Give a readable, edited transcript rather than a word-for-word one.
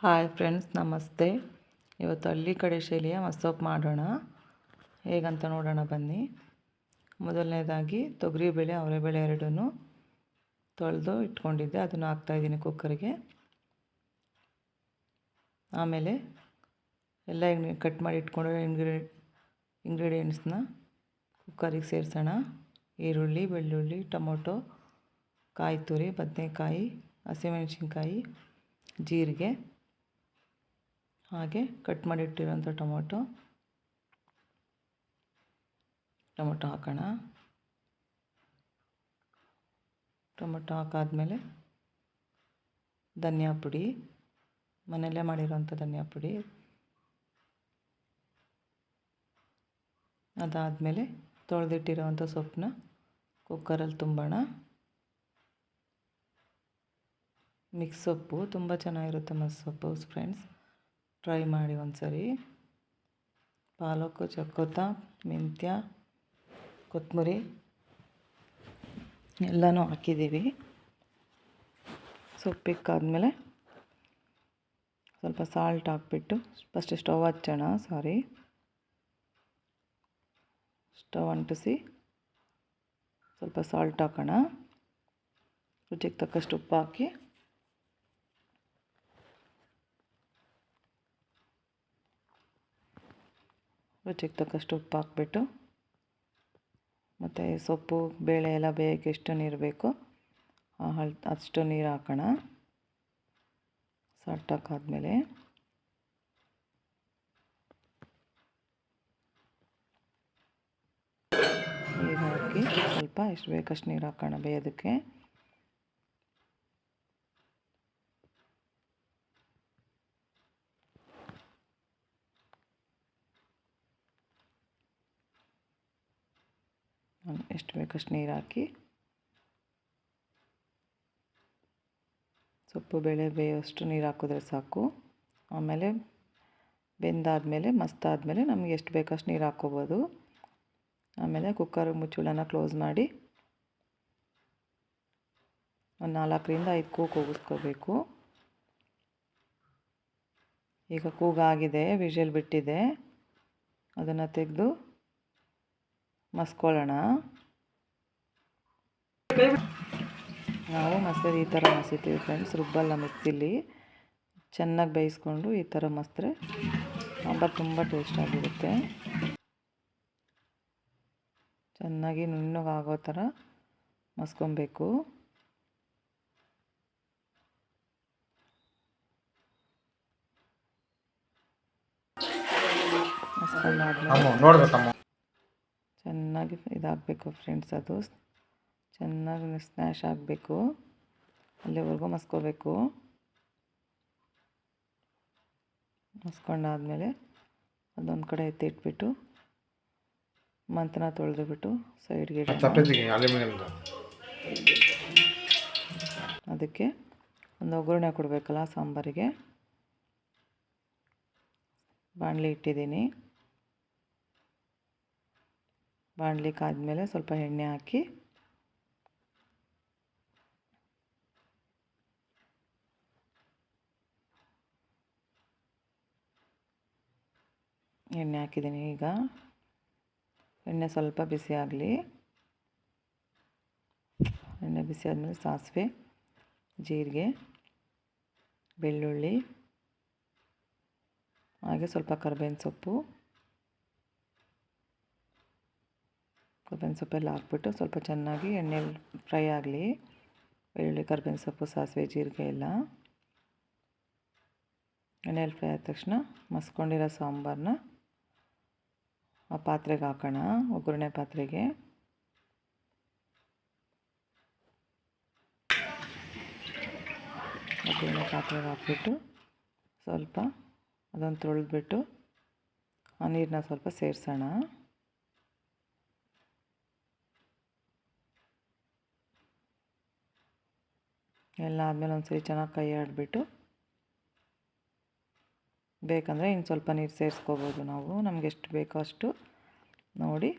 Hi friends, ನಮಸ್ತೆ. ಇವತ್ತು ಹಳ್ಳಿ ಕಡೆ ಶೈಲಿಯ ಮಸೊಪ್ಪು ಮಾಡೋಣ. ಹೇಗಂತ ನೋಡೋಣ ಬನ್ನಿ. ಮೊದಲನೇದಾಗಿ ತೊಗರಿಬೇಳೆ, ಅವರೆಬೇಳೆ ಎರಡನ್ನೂ ತೊಳೆದು ಇಟ್ಕೊಂಡಿದ್ದೆ. ಅದನ್ನು ಹಾಕ್ತಾಯಿದ್ದೀನಿ ಕುಕ್ಕರಿಗೆ. ಆಮೇಲೆ ಎಲ್ಲ ಕಟ್ ಮಾಡಿ ಇಟ್ಕೊಂಡಿರೋ ಇಂಗ್ರೀಡಿಯೆಂಟ್ಸ್ನ ಕುಕ್ಕರಿಗೆ ಸೇರಿಸೋಣ. ಈರುಳ್ಳಿ, ಬೆಳ್ಳುಳ್ಳಿ, ಟೊಮೊಟೊ, ಕಾಯಿ ತುರಿ, ಬದನೆಕಾಯಿ, ಹಸಿಮೆಣಸಿನ್ಕಾಯಿ, ಜೀರಿಗೆ, ಹಾಗೆ ಕಟ್ ಮಾಡಿ ಇಟ್ಟಿರೋಂಥ ಟೊಮೊಟೊ ಹಾಕೋಣ. ಟೊಮೊಟೊ ಹಾಕಾದ್ಮೇಲೆ ಧನಿಯಾ ಪುಡಿ, ಮನೆಯಲ್ಲೇ ಮಾಡಿರೋಂಥ ಧನಿಯಾ ಪುಡಿ. ಅದಾದಮೇಲೆ ತೊಳೆದಿಟ್ಟಿರೋವಂಥ ಸೊಪ್ಪನ್ನ ಕುಕ್ಕರಲ್ಲಿ ತುಂಬೋಣ. ಮಿಕ್ಸ್ ಸೊಪ್ಪು ತುಂಬ ಚೆನ್ನಾಗಿರುತ್ತೆ. ಮಸೊಪ್ಪು ಫ್ರೆಂಡ್ಸ್, ಟ್ರೈ ಮಾಡಿ ಒಂದ್ಸರಿ. ಪಾಲಕು, ಚಕ್ಕೊತ್ತ, ಮೆಂತ್ಯ, ಕೊತ್ತಂಬರಿ ಎಲ್ಲನೂ ಹಾಕಿದ್ದೀವಿ. ಸೊಪ್ಪಿಕ್ಕಾದ್ಮೇಲೆ ಸ್ವಲ್ಪ ಸಾಲ್ಟ್ ಹಾಕ್ಬಿಟ್ಟು ಫಸ್ಟ್ ಸ್ಟವ್ ಹಚ್ಚೋಣ. ಸ್ಟವ್ ಅಂಟಿಸಿ ಸ್ವಲ್ಪ ಸಾಲ್ಟ್ ಹಾಕೋಣ. ರುಚಿಗೆ ತಕ್ಕಷ್ಟು ಉಪ್ಪು ಹಾಕಿ ಹಾಕ್ಬಿಟ್ಟು ಮತ್ತು ಸೊಪ್ಪು ಬೇಳೆ ಎಲ್ಲ ಬೇಯಕ್ಕೆ ಎಷ್ಟು ನೀರು ಬೇಕೋ ಅಷ್ಟು ನೀರು ಹಾಕೋಣ. ಸಾಲ್ಟ್ ಹಾಕಾದ್ಮೇಲೆ ನೀರು ಹಾಕಿ ಸ್ವಲ್ಪ ಎಷ್ಟು ಬೇಕಷ್ಟು ನೀರು ಹಾಕೋಣ ಬೇಯೋದಕ್ಕೆ. ಎಷ್ಟು ಬೇಕಷ್ಟು ನೀರು ಹಾಕಿ ಸೊಪ್ಪು ಬೇಳೆ ಬೇಯೋಷ್ಟು ನೀರು ಹಾಕಿದ್ರೆ ಸಾಕು. ಆಮೇಲೆ ಬೆಂದಾದಮೇಲೆ ಮಸ್ತಾದಮೇಲೆ ನಮಗೆ ಎಷ್ಟು ಬೇಕಷ್ಟು ನೀರು ಹಾಕ್ಕೋಬೋದು. ಆಮೇಲೆ ಕುಕ್ಕರ್ ಮುಚ್ಚಳನ ಕ್ಲೋಸ್ ಮಾಡಿ ಒಂದು 4ರಿಂದ 5 ಕೂಗಿಸ್ಕೋಬೇಕು. ಈಗ ಕೂಗಾಗಿದೆ, ವಿಷಲ್ ಬಿಟ್ಟಿದೆ. ಅದನ್ನು ತೆಗೆದು ಮಸ್ಕೊಳ್ಳೋಣ. ನಾವು ಮಸರು ಈ ಥರ ಮಸಿತೀವಿ ಫ್ರೆಂಡ್ಸ್, ರುಬ್ಬಲ್ಲ ಮಿಕ್ಸಿಲಿ. ಚೆನ್ನಾಗಿ ಬೇಯಿಸ್ಕೊಂಡು ಈ ಥರ ಮಸಿದ್ರೆ ಸಾಂಬಾರು ತುಂಬ ಟೇಸ್ಟಾಗಿರುತ್ತೆ. ಚೆನ್ನಾಗಿ ನುಣ್ಣಗಾಗೋ ಥರ ಮಸ್ಕೊಬೇಕು. ಮಸ್ಕೊಂಡಾದ್ಮೇಲೆ ಚೆನ್ನಾಗಿ ಇದಾಗಬೇಕು ಫ್ರೆಂಡ್ಸ್. ಅದು ಚೆನ್ನಾಗಿ ಸ್ಮ್ಯಾಶ್ ಆಗಬೇಕು, ಅಲ್ಲಿವರೆಗೂ ಮಸ್ಕೋಬೇಕು. ಮಸ್ಕೊಂಡಾದ್ಮೇಲೆ ಅದೊಂದು ಕಡೆ ಎತ್ತಿಟ್ಬಿಟ್ಟು ಮಂತನ ತೊಳೆದುಬಿಟ್ಟು ಸೈಡ್ಗೆ ಅದಕ್ಕೆ ಒಂದು ಒಗ್ಗರಣೆ ಕೊಡಬೇಕಲ್ಲ ಸಾಂಬಾರಿಗೆ. ಬಾಣಲಿ ಇಟ್ಟಿದ್ದೀನಿ. ಬಾಣಲಿ ಕಾದ್ಮೇಲೆ ಸ್ವಲ್ಪ ಎಣ್ಣೆ ಹಾಕಿ ಎಣ್ಣೆ ಹಾಕಿದ್ದೀನಿ. ಈಗ ಎಣ್ಣೆ ಸ್ವಲ್ಪ ಬಿಸಿ ಆಗಲಿ. ಎಣ್ಣೆ ಬಿಸಿ ಆದಮೇಲೆ ಸಾಸಿವೆ, ಜೀರಿಗೆ, ಬೆಳ್ಳುಳ್ಳಿ, ಹಾಗೆ ಸ್ವಲ್ಪ ಕರ್ಬೇವಿನ ಸೊಪ್ಪೆಲ್ಲ ಹಾಕ್ಬಿಟ್ಟು ಸ್ವಲ್ಪ ಚೆನ್ನಾಗಿ ಎಣ್ಣೆಲಿ ಫ್ರೈ ಆಗಲಿ. ಬೆಳ್ಳುಳ್ಳಿ, ಕರ್ಬೇವಿನ ಸೊಪ್ಪು, ಸಾಸಿವೆ, ಜೀರಿಗೆ ಎಲ್ಲ ಎಣ್ಣೆಲಿ ಫ್ರೈ ಆದ ತಕ್ಷಣ ಮಸ್ಕೊಂಡಿರೋ ಸಾಂಬಾರನ್ನ ಆ ಪಾತ್ರೆಗೆ ಹಾಕೋಣ. ಒಗ್ಗರಣೆ ಪಾತ್ರೆಗೆ ಹಾಕ್ಬಿಟ್ಟು ಸ್ವಲ್ಪ ಅದನ್ನು ತೊಳೆದ್ಬಿಟ್ಟು ಆ ನೀರನ್ನ ಸ್ವಲ್ಪ ಸೇರಿಸೋಣ. ಎಲ್ಲ ಆದಮೇಲೆ ಒಂದ್ಸರಿ ಚೆನ್ನಾಗಿ ಕೈ ಆಡಿಬಿಟ್ಟು ಬೇಕಂದರೆ ಇನ್ನು ಸ್ವಲ್ಪ ನೀರು ಸೇರಿಸ್ಕೋಬೋದು ನಾವು. ನಮಗೆ ಎಷ್ಟು ಬೇಕೋ ಅಷ್ಟು ನೋಡಿ